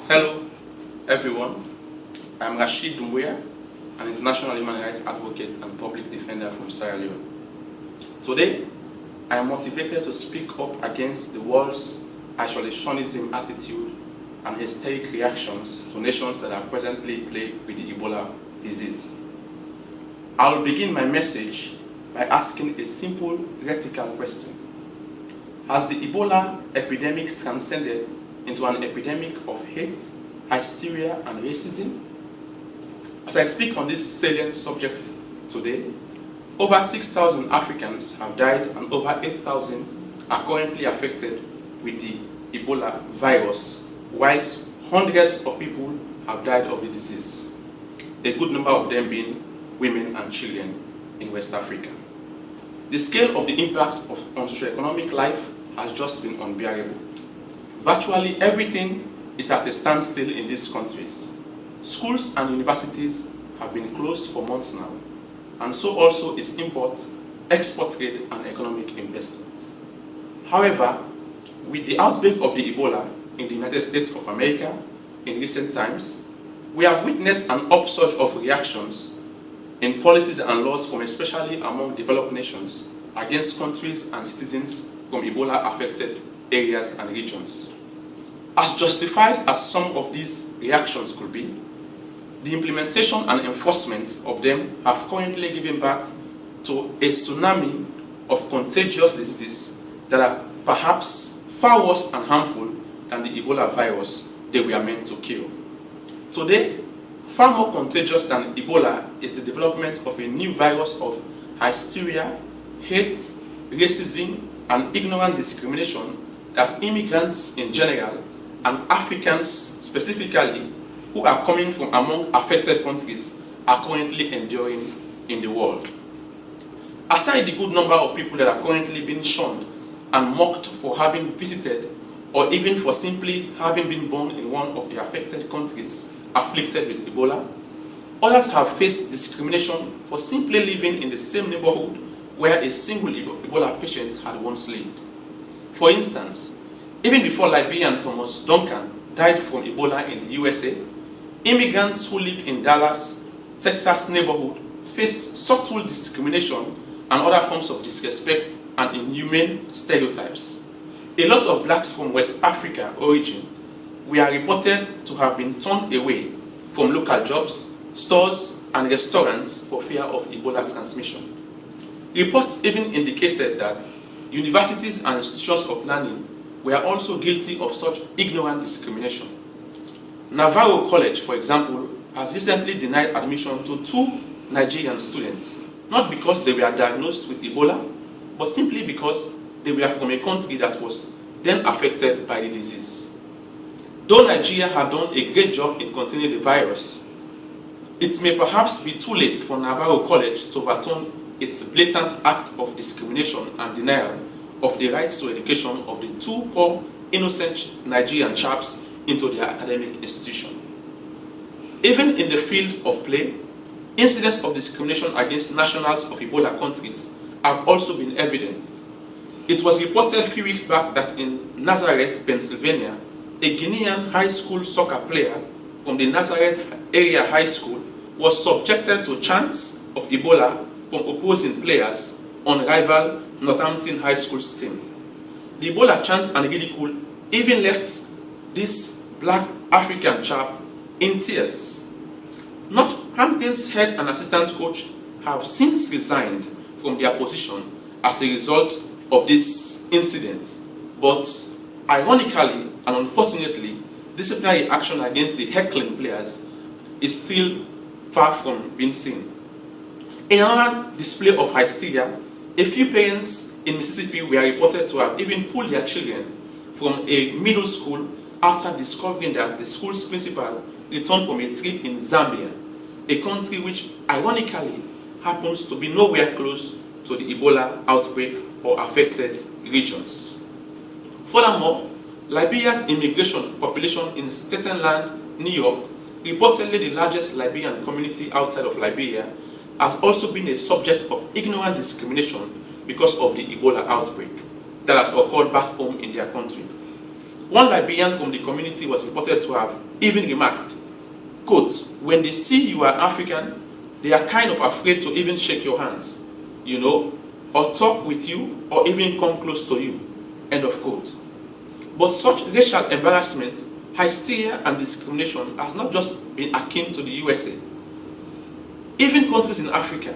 Hello, everyone. I'm Rashid Dumbuya, an international human rights advocate and public defender from Sierra Leone. Today, I am motivated to speak up against the world's isolationism attitude and hysteric reactions to nations that are presently plagued with the Ebola disease. I will begin my message by asking a simple rhetorical question. Has the Ebola epidemic transcended into an epidemic of hate, hysteria, and racism? As I speak on this salient subject today, over 6,000 Africans have died and over 8,000 are currently affected with the Ebola virus, whilst hundreds of people have died of the disease, a good number of them being women and children in West Africa. The scale of the impact on socioeconomic life has just been unbearable. Virtually everything is at a standstill in these countries. Schools and universities have been closed for months now, and so also is import, export trade, and economic investment. However, with the outbreak of the Ebola in the United States of America in recent times, we have witnessed an upsurge of reactions in policies and laws from especially among developed nations against countries and citizens from Ebola-affected areas and regions. As justified as some of these reactions could be, the implementation and enforcement of them have currently given birth to a tsunami of contagious diseases that are perhaps far worse and harmful than the Ebola virus they were meant to kill. Today, far more contagious than Ebola is the development of a new virus of hysteria, hate, racism, and ignorant discrimination that immigrants in general and Africans specifically who are coming from among affected countries are currently enduring in the world. Aside the good number of people that are currently being shunned and mocked for having visited or even for simply having been born in one of the affected countries afflicted with Ebola, others have faced discrimination for simply living in the same neighborhood where a single Ebola patient had once lived. For instance, even before Liberian Thomas Duncan died from Ebola in the USA, immigrants who live in Dallas, Texas neighborhood faced subtle discrimination and other forms of disrespect and inhumane stereotypes. A lot of blacks from West Africa origin were reported to have been turned away from local jobs, stores, and restaurants for fear of Ebola transmission. Reports even indicated that universities and institutions of learning were also guilty of such ignorant discrimination. Navarro College, for example, has recently denied admission to 2 Nigerian students, not because they were diagnosed with Ebola, but simply because they were from a country that was then affected by the disease. Though Nigeria had done a great job in containing the virus, it may perhaps be too late for Navarro College to overturn its blatant act of discrimination and denial of the rights to education of the 2 poor, innocent Nigerian chaps into their academic institution. Even in the field of play, incidents of discrimination against nationals of Ebola countries have also been evident. It was reported a few weeks back that in Nazareth, Pennsylvania, a Guinean high school soccer player from the Nazareth area high school was subjected to chants of Ebola from opposing players on rival Northampton High School's team. The Ebola chant and ridicule even left this black African chap in tears. Northampton's head and assistant coach have since resigned from their position as a result of this incident, but ironically and unfortunately, disciplinary action against the heckling players is still far from being seen. In another display of hysteria, a few parents in Mississippi were reported to have even pulled their children from a middle school after discovering that the school's principal returned from a trip in Zambia, a country which ironically happens to be nowhere close to the Ebola outbreak or affected regions. Furthermore, Liberia's immigration population in Staten Island, New York, reportedly the largest Liberian community outside of Liberia, has also been a subject of ignorant discrimination because of the Ebola outbreak that has occurred back home in their country. One Liberian from the community was reported to have even remarked, quote, "When they see you are African, they are kind of afraid to even shake your hands, or talk with you, or even come close to you," end of quote. But such racial embarrassment, hysteria, and discrimination has not just been akin to the USA. Even countries in Africa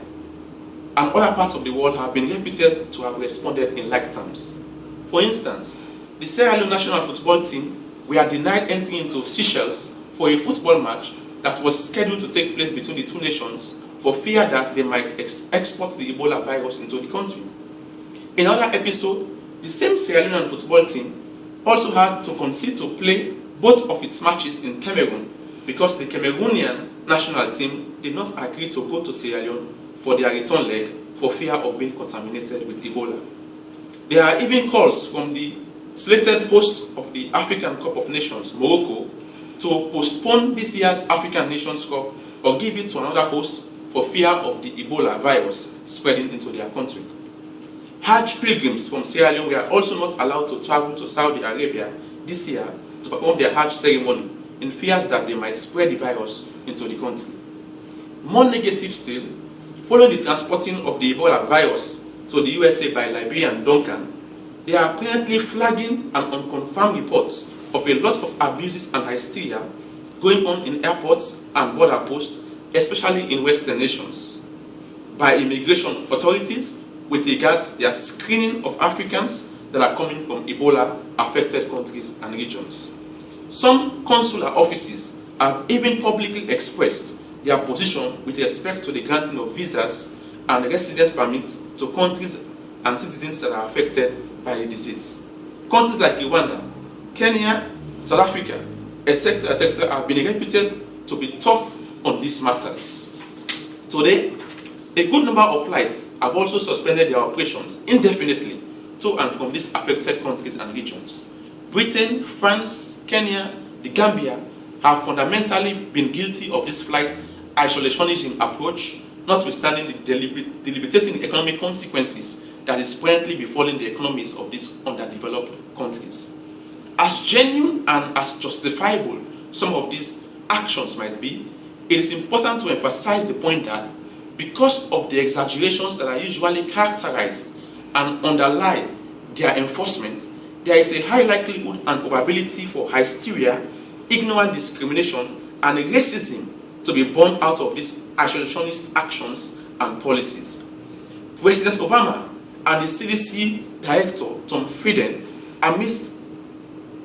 and other parts of the world have been reputed to have responded in like terms. For instance, the Sierra Leone national football team were denied entry into Seychelles for a football match that was scheduled to take place between the two nations for fear that they might export the Ebola virus into the country. In another episode, the same Sierra Leone football team also had to concede to play both of its matches in Cameroon because the Cameroonian national team did not agree to go to Sierra Leone for their return leg for fear of being contaminated with Ebola. There are even calls from the slated host of the African Cup of Nations, Morocco, to postpone this year's African Nations Cup or give it to another host for fear of the Ebola virus spreading into their country. Hajj pilgrims from Sierra Leone were also not allowed to travel to Saudi Arabia this year to perform their Hajj ceremony in fears that they might spread the virus into the country. More negative still, following the transporting of the Ebola virus to the USA by Liberian Duncan, there are apparently flagging and unconfirmed reports of a lot of abuses and hysteria going on in airports and border posts, especially in Western nations, by immigration authorities with regards to their screening of Africans that are coming from Ebola-affected countries and regions. Some consular offices have even publicly expressed their position with respect to the granting of visas and residence permits to countries and citizens that are affected by the disease. Countries like Rwanda, Kenya, South Africa, etc., have been reputed to be tough on these matters. Today, a good number of flights have also suspended their operations indefinitely to and from these affected countries and regions. Britain, France, Kenya, the Gambia have fundamentally been guilty of this flight isolationism approach, notwithstanding the debilitating economic consequences that is currently befalling the economies of these underdeveloped countries. As genuine and as justifiable some of these actions might be, it is important to emphasize the point that because of the exaggerations that are usually characterized and underlie their enforcement, there is a high likelihood and probability for hysteria, ignorant discrimination, and racism to be born out of these isolationist actions and policies. President Obama and the CDC Director, Tom Frieden, amidst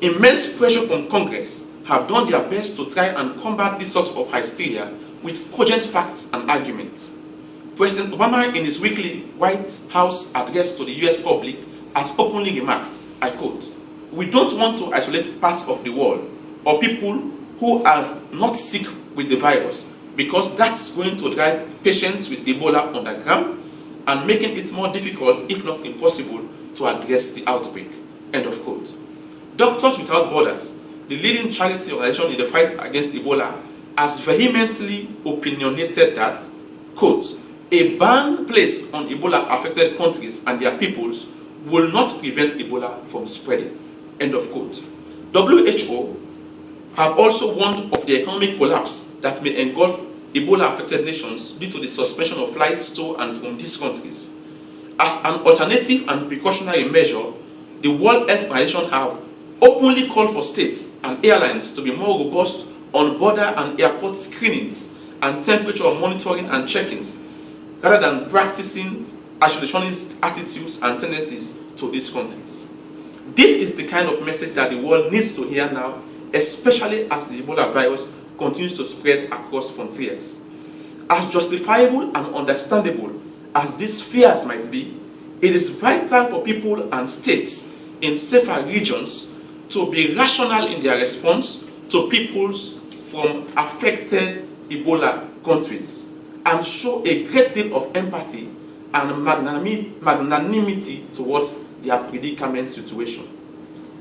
immense pressure from Congress, have done their best to try and combat this sort of hysteria with cogent facts and arguments. President Obama, in his weekly White House address to the US public, has openly remarked, I quote, "We don't want to isolate parts of the world or people who are not sick with the virus because that's going to drive patients with Ebola underground and making it more difficult, if not impossible, to address the outbreak," end of quote. Doctors Without Borders, the leading charity organization in the fight against Ebola, has vehemently opinionated that, quote, "A ban placed on Ebola-affected countries and their peoples will not prevent Ebola from spreading," end of quote. WHO have also warned of the economic collapse that may engulf Ebola-affected nations due to the suspension of flights to and from these countries. As an alternative and precautionary measure, the World Health Organization have openly called for states and airlines to be more robust on border and airport screenings and temperature monitoring and check-ins, rather than practicing isolationist attitudes and tendencies to these countries. This is the kind of message that the world needs to hear now, especially as the Ebola virus continues to spread across frontiers. As justifiable and understandable as these fears might be, it is vital for people and states in safer regions to be rational in their response to peoples from affected Ebola countries and show a great deal of empathy and magnanimity towards their predicament situation.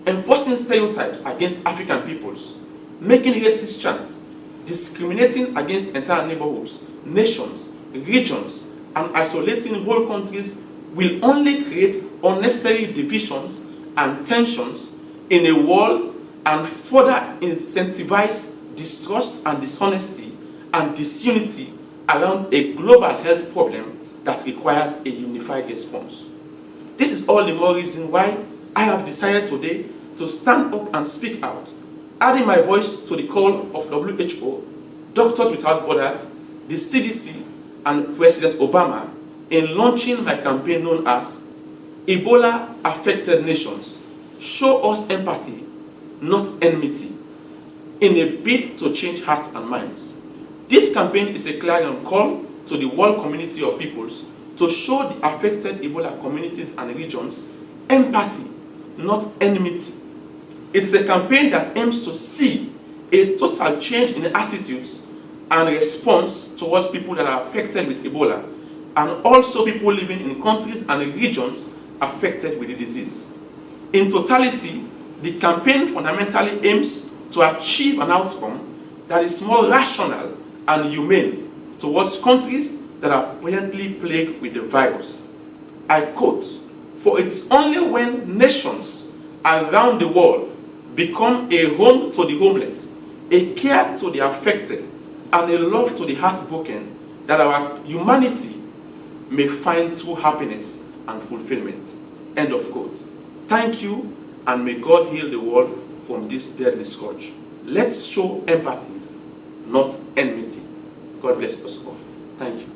Enforcing stereotypes against African peoples, making racist chants, discriminating against entire neighborhoods, nations, regions, and isolating whole countries will only create unnecessary divisions and tensions in a world and further incentivize distrust and dishonesty and disunity around a global health problem that requires a unified response. This is all the more reason why I have decided today to stand up and speak out, adding my voice to the call of WHO, Doctors Without Borders, the CDC, and President Obama in launching my campaign known as Ebola Affected Nations, Show Us Empathy, Not Enmity, in a bid to change hearts and minds. This campaign is a clarion call to the world community of peoples to show the affected Ebola communities and regions empathy, not enmity. It is a campaign that aims to see a total change in attitudes and response towards people that are affected with Ebola, and also people living in countries and regions affected with the disease. In totality, the campaign fundamentally aims to achieve an outcome that is more rational and humane towards countries that are presently plagued with the virus. I quote, "For it is only when nations around the world become a home to the homeless, a care to the affected, and a love to the heartbroken, that our humanity may find true happiness and fulfillment." End of quote. Thank you, and may God heal the world from this deadly scourge. Let's show empathy, not enmity. God bless us all. Thank you.